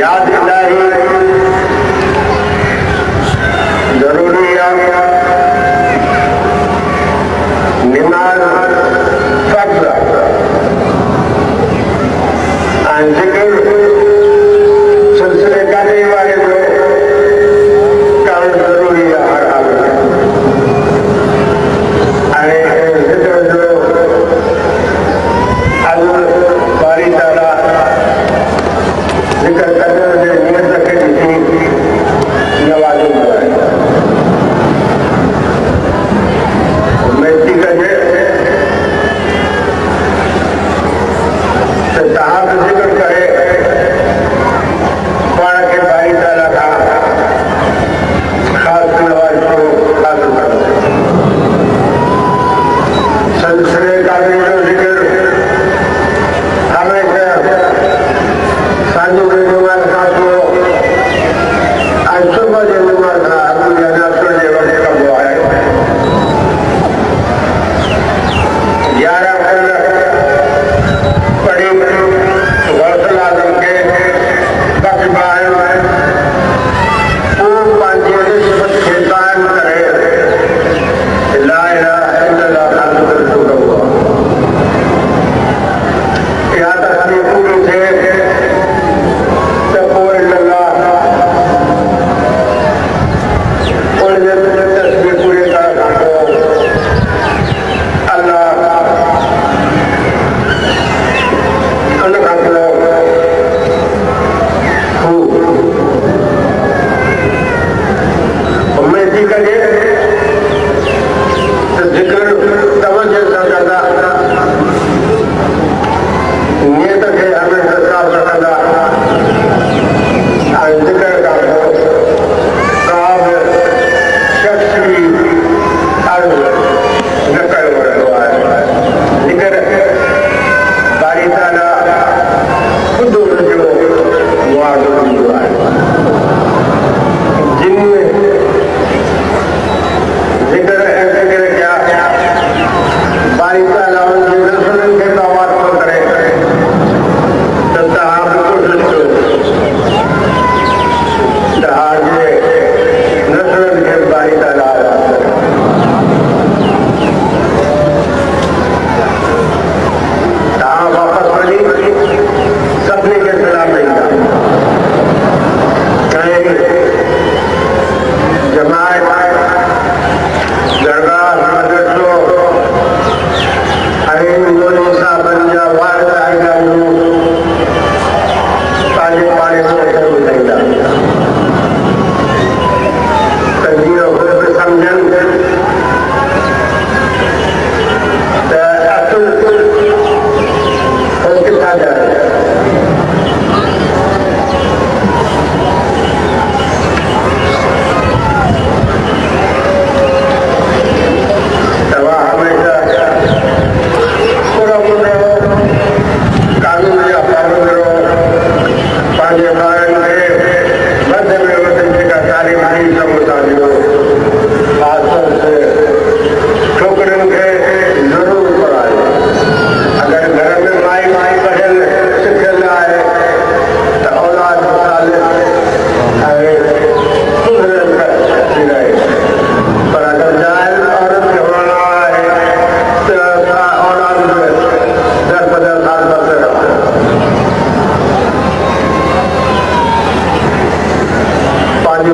याद इलाही ज़रूरी आहे निमाज़ फ़र्ज़ ऐं ज़िक्र सिलसिले करने वारे जो करणु ज़रूरी आहे हर हाल में ऐं ज़िक्र जो अॼु बारी ताला ज़िक्र करण जे नियत खे ॾिसी नवाज़िंदो आहे उमेद थी कजे त तव्हां बि ज़िक्र करे पाण खे बारी ताला खां ख़ासि नवाज़िशो हासिल करो सिलसिले कादरी जो ज़िक्र हमेशा सांझ जे नमाज़ खां पोइ ऐं सुबुह जे नमाज़ खां अॻु या नाश्ते जे वक़्तु कबो आहे 11 खंड पढ़ी गौसल आज़म खे बख़्शिबा आहिनि उहो पंहिंजी निस्बत खे क़ाइमु करे ला इलाहा इल्लल्लाह ख़ालिक़ुर रसूलुल्लाह इहा तस्वीर पूरी थिए त पोइ इल्लल्लाह उन जे तस्वीर पूरी करण खां पोइ अल्लाह उन खां पोइ हू उमेद थी कजे त ज़िक्र तवज्जो सां कंदा नियत खे हमेशा साफ़ रखंदा ऐं ज़िक्र खां पोइ का बि शख़्स बि अर्ज़ु न कयो वेंदो आहे ज़िक्र बारी ताला ख़ुदि हुनजो मुआवज़ो ॾींदो आहे जिन ज़िक्र ऐं ज़िक्र कया बारी ताला उन जे रसूलनि खे तवाफ़ थो करे त तव्हां बि कोशिशि कयो तव्हांजे नसलनि खे बारी ताला आज़ादु करे तव्हां वापसि वञी सभिनी खे सलाम ॾींदा ऐं जमायत दरगाह मदरसो ऐं मोदी साहबनि जा वार आई ॻाल्हियूं पंहिंजे पाणे में ॿुधाईंदा त जीअं उहे बि सम्झनि त असुल हू किथां जा तव्हां हमेशा पुरअमन रहो कानून जा पाबंद रहो पंहिंजे ॿारनि खे वधि में वधि जेका तालीम ॾेई सघो था ॾियो ख़ासि तौर ते छोकिरियुनि खे ज़रूरु पढ़ायो अगरि घर में माई पढ़ियल सिखियल आहे त औलाद सालिम ऐं सुधरियल थी रहे पर अगरि जाइल औरत खे हुअणो आहे त औलाद में दर बदर साल बदर पंहिंजी